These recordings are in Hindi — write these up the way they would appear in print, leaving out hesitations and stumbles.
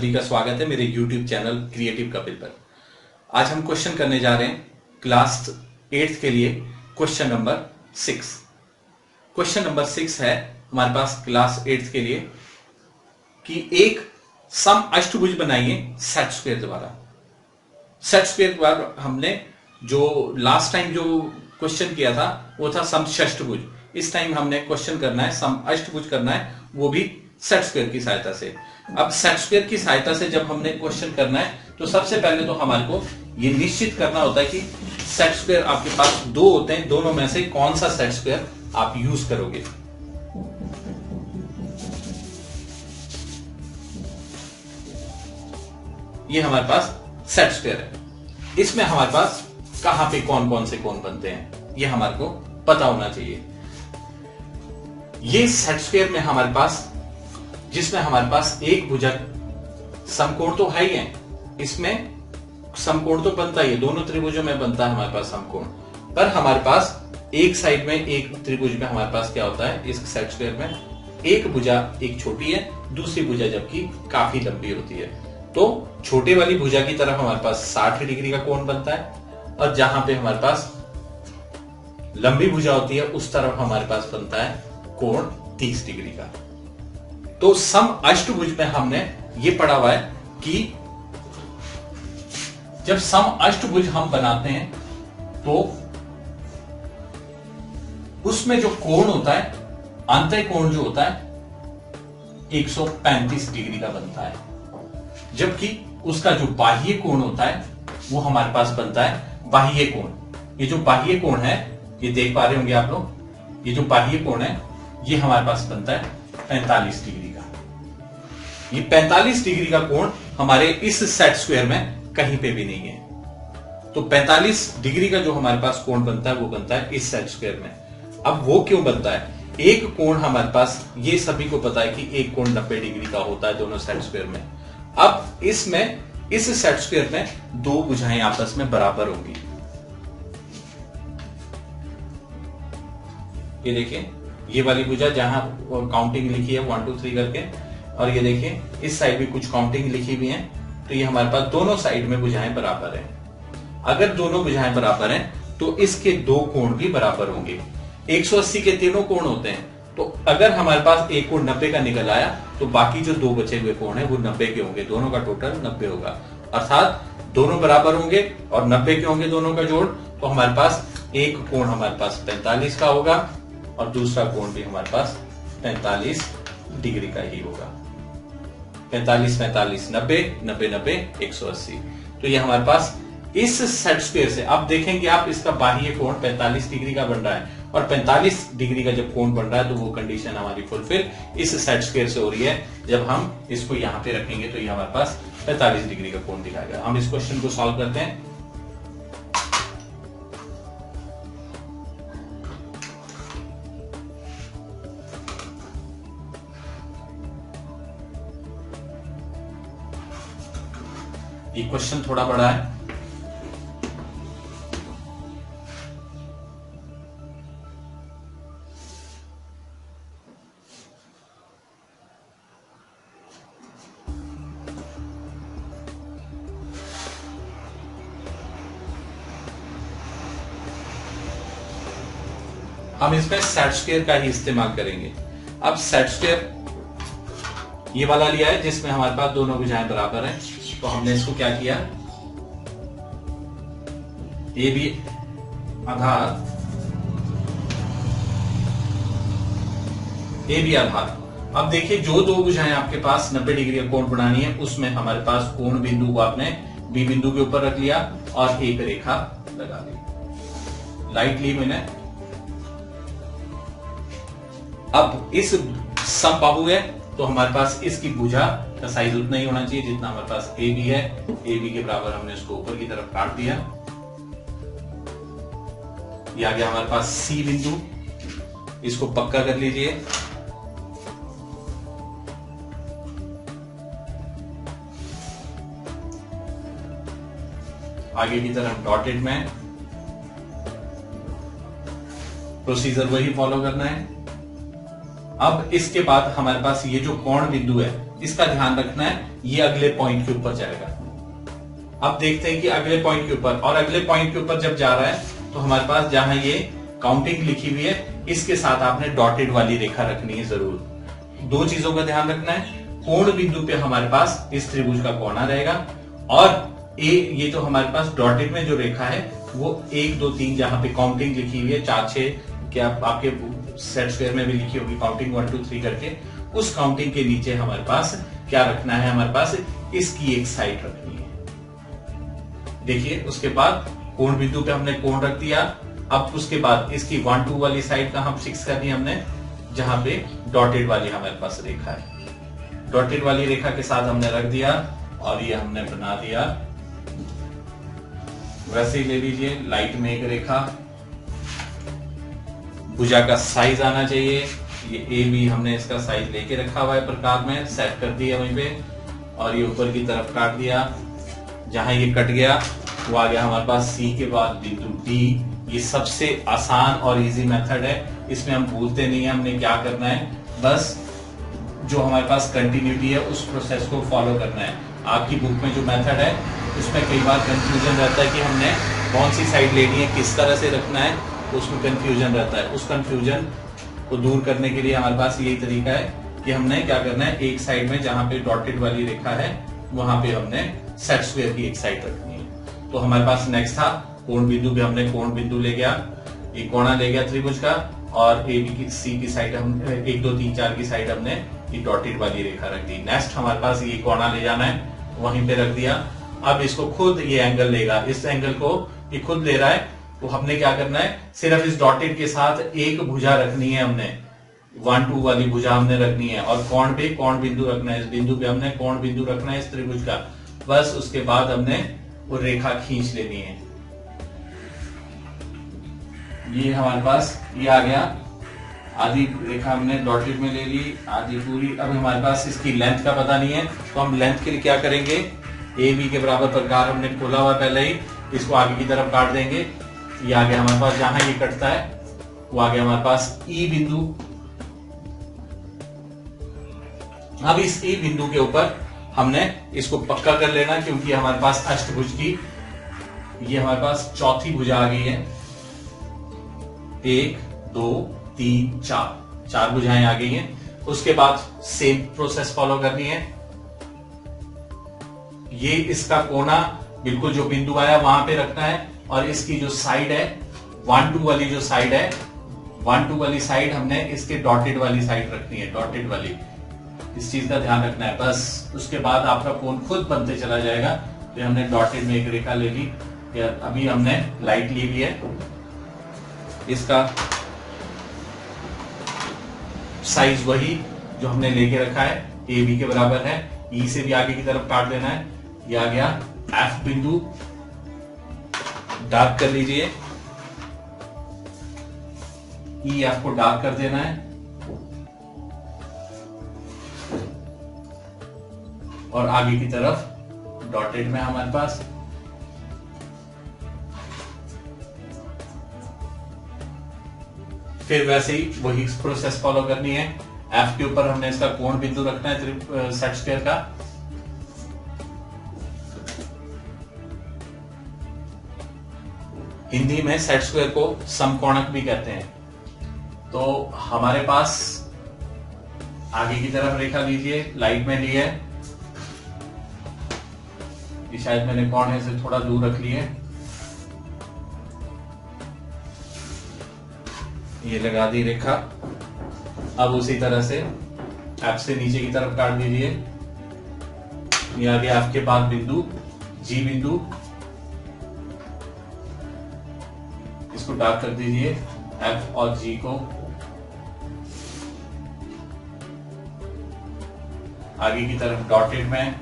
सभी का स्वागत है मेरे YouTube चैनल क्रिएटिव कपिल पर। आज हम क्वेश्चन करने जा रहे हैं क्लास 8th के लिए क्वेश्चन नंबर 6। क्वेश्चन नंबर 6 है हमारे पास क्लास 8th के लिए कि एक सम अष्टभुज बनाइए सेट स्क्वायर द्वारा। सेट स्क्वायर द्वारा हमने जो लास्ट टाइम जो क्वेश्चन किया था वो था सम षष्टभुज। इस टाइम हमने क्वेश्चन करना है सम अष्टभुज करना है, वो भी सेट स्क्वायर की सहायता से। अब सेट स्क्वायर की सहायता से जब हमने क्वेश्चन करना है तो सबसे पहले तो हमारे को ये निश्चित करना होता है कि सेट स्क्वायर आपके पास दो होते हैं, दोनों में से कौन सा सेट स्क्वायर आप यूज करोगे। ये हमारे पास सेट स्क्वायर है। इसमें हमारे पास कहां पे कौन कौन से कोण बनते हैं ये हमारे को पता होना चाहिए। ये सेट स्क्वायर में हमारे पास जिसमें हमारे पास एक भुजक समकोण तो है ही है, इसमें समकोण तो बनता ही है, दोनों त्रिभुजों में बनता है हमारे पास समकोण। पर हमारे पास एक साइड में एक त्रिभुज में हमारे पास क्या होता है, इस सेट स्क्वायर में एक भुजा एक छोटी है, दूसरी भुजा जबकि काफी लंबी होती है। तो छोटे वाली भुजा की तरफ हमारे पास 60 डिग्री का कोण बनता है और जहां पे हमारे पास लंबी भुजा होती है उस तरफ हमारे पास बनता है कोण 30 डिग्री का। तो सम अष्टभुज में हमने ये पढ़ा हुआ है कि जब सम अष्टभुज हम बनाते हैं तो उसमें जो कोण होता है, अंतः कोण जो होता है 135 डिग्री का बनता है, जबकि उसका जो बाह्य कोण होता है वो हमारे पास बनता है बाह्य कोण। ये जो बाह्य कोण है ये देख पा रहे होंगे आप लोग, ये जो बाह्य कोण है ये हमारे पास बनता है 45 डिग्री का। ये 45 डिग्री का कोण हमारे इस सेट स्क्वायर में कहीं पे भी नहीं है। तो 45 डिग्री का जो हमारे पास कोण बनता है वो बनता है इस सेट स्क्वायर में। अब वो क्यों बनता है, एक कोण हमारे पास ये सभी को पता है कि एक कोण 90 डिग्री का होता है दोनों सेट स्क्वायर में। अब इसमें इस सेट स्क्वायर में दो भुजाएं आपस में बराबर होंगी। ये देखिए, ये वाली भुजा जहां काउंटिंग लिखी है 1 2 3 करके, और ये देखिए इस साइड भी कुछ काउंटिंग लिखी हुई है। तो ये हमारे पास दोनों साइड में भुजाएं बराबर हैं। अगर दोनों भुजाएं बराबर हैं तो इसके दो कोण भी बराबर होंगे। 180 के तीनों कोण होते हैं, तो अगर हमारे पास एक कोण 90 का निकल आया तो बाकी जो दो बचे हुए कोण है वो 90 के होंगे, दोनों का टोटल 90 होगा। अर्थात दोनों बराबर होंगे और 90 के होंगे दोनों का जोड़। तो हमारे पास एक कोण हमारे पास 45 का होगा और दूसरा कोण भी हमारे पास 45 डिग्री का ही होगा। 45 45 90 90 90 180। तो ये हमारे पास इस सेट स्क्वायर से, अब देखेंगे आप इसका बाह्य कोण 45 डिग्री का बन रहा है और 45 डिग्री का जब कोण बन रहा है तो वो कंडीशन हमारी फुलफिल इस सेट स्क्वायर से हो रही है। जब हम इसको यहां पे रखेंगे तो ये हमारे पास 45 डिग्री का कोण दिखाएगा। हम इस क्वेश्चन को सॉल्व करते हैं। ये क्वेश्चन थोड़ा बड़ा है। हम इसमें सेट स्क्वायर का ही इस्तेमाल करेंगे। अब सेट स्क्वायर ये वाला लिया है जिसमें हमारे पास दोनों भुजाएं बराबर हैं। तो हमने इसको क्या किया, A B Aadhaar A B आधार। अब देखिए जो दो भुजाएं आपके पास 90 डिग्री का कोण बनानी है उसमें हमारे पास कोण बिंदु को आपने बी बिंदु के ऊपर रख लिया और एक रेखा लगा दी, लाइट ली मैंने। अब इस समबाहु है तो हमारे पास इसकी भुजा का साइज उतना ही होना चाहिए जितना हमारे पास ए बी है। ए बी के बराबर हमने इसको ऊपर की तरफ काट दिया। ये आ गया हमारे पास सी बिंदु, इसको पक्का कर लीजिए। आगे की तरफ डॉटेड में प्रोसीजर वही फॉलो करना है। अब इसके बाद हमारे पास ये जो कोण बिंदु है इसका ध्यान रखना है, ये अगले पॉइंट के ऊपर जाएगा। अब देखते हैं कि अगले पॉइंट के ऊपर, और अगले पॉइंट के ऊपर जब जा रहा है तो हमारे पास जहां ये काउंटिंग लिखी हुई है इसके साथ आपने डॉटेड वाली रेखा रखनी है जरूर। दो चीजों का ध्यान रखना है, कोण बिंदु पे हमारे पास इस त्रिभुज का कोना रहेगा, और ये जो हमारे पास डॉटेड में जो रेखा है वो 1 2 3 जहां पे काउंटिंग लिखी हुई है 4 6, क्या आपके सेट स्क्वायर में भी लिखी होगी काउंटिंग 1 2 3 करके, उस काउंटिंग के नीचे हमारे पास क्या रखना है, हमारे पास इसकी एक साइड रखनी है। देखिए उसके बाद कोण बिंदु पे हमने कोण रख दिया। अब उसके बाद इसकी 1 2 वाली साइड का हम फिक्स करनी है हमने, जहां पे डॉटेड वाली हमारे पास रेखा है। डॉटेड वाली रेखा के साथ हमने रख दिया और ये हमने बना दिया। वैसे ही ले लीजिए लाइट में एक रेखा, भुजा का साइज आना चाहिए, ये ए बी हमने इसका साइज लेके रखा हुआ है प्रकार में, सेट कर दिया वहीं पे, और ये ऊपर की तरफ काट दिया। जहां ये कट गया वो आ गया हमारे पास सी के बाद बिंदु डी। ये सबसे आसान और इजी मेथड है, इसमें हम भूलते नहीं है हमने क्या करना है, बस जो हमारे पास कंटिन्यूटी है उस प्रोसेस को फॉलो करना है। आपकी बुक में जो मेथड है उसमें कई बार कंफ्यूजन रहता है कि हमने कौन सी साइड लेनी है, किस तरह से रखना है, उसमें कंफ्यूजन रहता है। उस कंफ्यूजन को दूर करने के लिए हमारे पास यही तरीका है कि हमने क्या करना है, एक साइड में जहां पे डॉटेड वाली रेखा है वहां पे हमने सेट स्क्वायर की एक साइड रखनी है। तो हमारे पास नेक्स्ट था कोण बिंदु पे हमने कोण बिंदु ले गया, एक कोणा ले गया त्रिभुज का, और ए बी की सी की साइड हम 1 2 3 4 की साइड हमने ये डॉटेड वाली रेखा रख दी। नेक्स्ट हमारे पास ये कोणा ले जाना है, वहीं पे रख दिया। अब इसको खुद ये एंगल लेगा, इस एंगल को ये खुद ले रहा है, तो हमने क्या करना है, सिर्फ इस डॉटेड के साथ एक भुजा रखनी है, हमने 1 2 वाली भुजा हमने रखनी है, और कोण पे कोण बिंदु रखना है, इस बिंदु पे हमने कोण बिंदु रखना है इस त्रिभुज का। बस उसके बाद हमने वो रेखा खींच लेनी है। ये हमारे पास ये आ गया, आधी रेखा हमने डॉटेड में ले ली, आधी पूरी। अब हमारे पास इसकी लेंथ का पता नहीं है, तो हम लेंथ के लिए क्या करेंगे, ए बी के बराबर प्रकार हमने खोला हुआ पहले ही, इसको आगे की तरफ काट देंगे। ये आ गया हमारे पास, जहां ये कटता है वो आ गया हमारे पास ई बिंदु। अब इस ई बिंदु के ऊपर हमने इसको पक्का कर लेना, क्योंकि हमारे पास अष्टभुज की ये हमारे पास चौथी भुजा आ गई है। 1 2 3 4 भुजाएं आ गई हैं। उसके बाद सेम प्रोसेस फॉलो करनी है। ये इसका कोना बिल्कुल जो बिंदु आया वहां पे रखना है, और इसकी जो साइड है 1 2 वाली जो साइड है, 1 2 वाली साइड हमने इसके डॉटेड वाली साइड रखनी है, डॉटेड वाली। इस चीज का ध्यान रखना है बस। उसके बाद आपका कोण खुद बनते चला जाएगा। तो हमने डॉटेड में एक रेखा ले ली, या अभी हमने लाइट ली हुई है, इसका साइज वही जो हमने लेके रखा है, ए बी के बराबर है। ई से भी आगे की तरफ काट देना है। ये आ गया एफ बिंदु, डार्क कर लीजिए, ई एफ को डार्क कर देना है, और आगे की तरफ डॉटेड में हमारे पास फिर वैसे ही वही प्रोसेस फॉलो करनी है। एफ के ऊपर हमने इसका कोण बिंदु रखना है सेट स्क्वायर का। हिंदी में सेट स्क्वायर को समकोणक भी कहते हैं। तो हमारे पास आगे की तरफ रेखा लीजिए, लाइट में ली है, ये शायद मैंने कोण से थोड़ा दूर रख ली है, ये लगा दी रेखा। अब उसी तरह से एफ से नीचे की तरफ काट दीजिए। ये आ गया आपके पास बिंदु जी बिंदु, इसको डार्क कर दीजिए, एफ और जी को। आगे की तरफ डॉटेड में,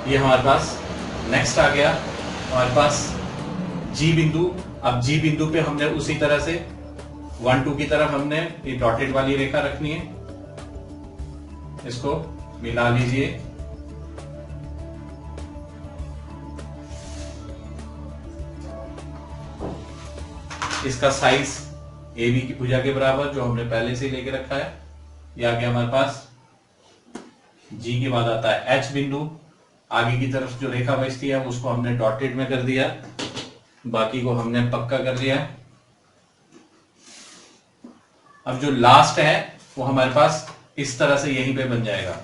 ये हमारे पास नेक्स्ट आ गया हमारे पास जी बिंदु। अब जी बिंदु पे हमने उसी तरह से 1 2 की तरफ हमने ये डॉटेड वाली रेखा रखनी है, इसको मिला लीजिए। इसका साइज ए बी की भुजा के बराबर जो हमने पहले से लेके रखा है। ये आ गया हमारे पास। जी के बाद आता है एच बिंदु। आगे की तरफ जो रेखा बचती है उसको हमने डॉटेड में कर दिया, बाकी को हमने पक्का कर दिया। अब जो लास्ट है वो हमारे पास इस तरह से यहीं पे बन जाएगा।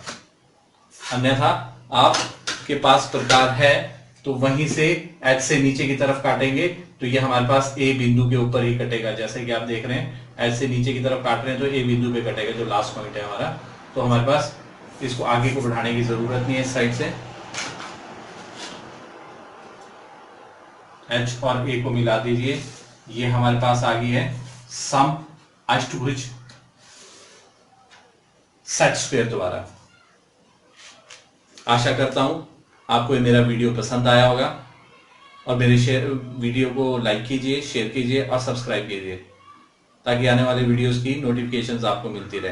अन्यथा आपके पास प्रकार है तो वहीं से एच से नीचे की तरफ काटेंगे तो ये हमारे पास ए बिंदु के ऊपर ही कटेगा। जैसे कि आप देख रहे हैं एच से नीचे की तरफ काट रहे हैं तो ए बिंदु पे कटेगा जो लास्ट पॉइंट है हमारा। तो हमारे पास इसको आगे को बढ़ाने की जरूरत नहीं है। इस साइड से एच और ए को मिला दीजिए। ये हमारे पास आ गई है सम अष्टभुज सेट स्क्वायर द्वारा। आशा करता हूं आपको ये मेरा वीडियो पसंद आया होगा और मेरे वीडियो को लाइक कीजिए, शेयर कीजिए और सब्सक्राइब कीजिए ताकि आने वाले वीडियोस की नोटिफिकेशंस आपको मिलती रहे।